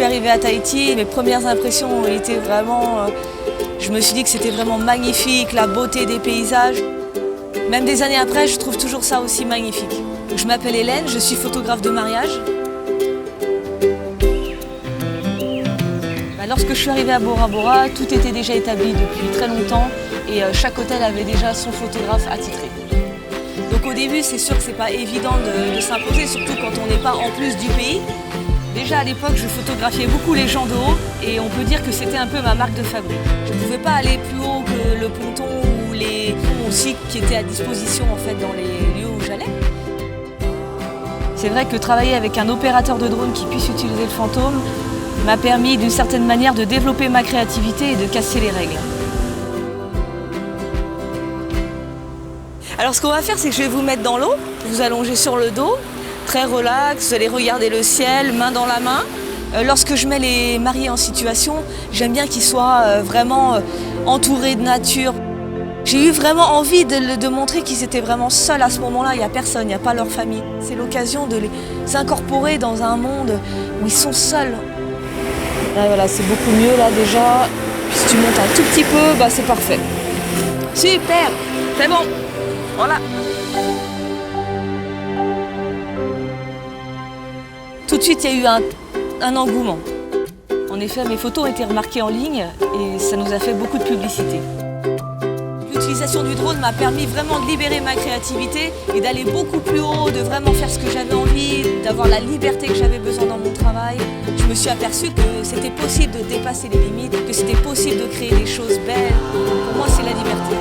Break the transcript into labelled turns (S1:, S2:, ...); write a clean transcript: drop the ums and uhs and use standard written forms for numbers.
S1: suis arrivée à Tahiti, mes premières impressions ont été vraiment... je me suis dit que c'était vraiment magnifique, la beauté des paysages. Même des années après, je trouve toujours ça aussi magnifique. Je m'appelle Hélène, je suis photographe de mariage. Lorsque je suis arrivée à Bora Bora, tout était déjà établi depuis très longtemps et chaque hôtel avait déjà son photographe attitré. Donc au début, c'est sûr que c'est pas évident de s'imposer, surtout quand on n'est pas en plus du pays. Déjà à l'époque, je photographiais beaucoup les gens de haut et on peut dire que c'était un peu ma marque de fabrique. Je ne pouvais pas aller plus haut que le ponton ou les ponts aussi qui étaient à disposition en fait dans les lieux où j'allais. C'est vrai que travailler avec un opérateur de drone qui puisse utiliser le fantôme m'a permis d'une certaine manière de développer ma créativité et de casser les règles. Alors ce qu'on va faire, c'est que je vais vous mettre dans l'eau, vous allonger sur le dos, très relax, vous allez regarder le ciel, main dans la main. Lorsque je mets les mariés en situation, j'aime bien qu'ils soient vraiment entourés de nature. J'ai eu vraiment envie de montrer qu'ils étaient vraiment seuls à ce moment-là, il n'y a personne, il n'y a pas leur famille. C'est l'occasion de les incorporer dans un monde où ils sont seuls. Là, voilà, c'est beaucoup mieux là déjà. Puis si tu montes un tout petit peu, bah, c'est parfait. Super, c'est bon. Voilà. Tout de suite, il y a eu un engouement. En effet, mes photos ont été remarquées en ligne et ça nous a fait beaucoup de publicité. L'utilisation du drone m'a permis vraiment de libérer ma créativité et d'aller beaucoup plus haut, de vraiment faire ce que j'avais envie, d'avoir la liberté que j'avais besoin dans mon travail. Je me suis aperçue que c'était possible de dépasser les limites, que c'était possible de créer des choses belles. Pour moi, c'est la liberté.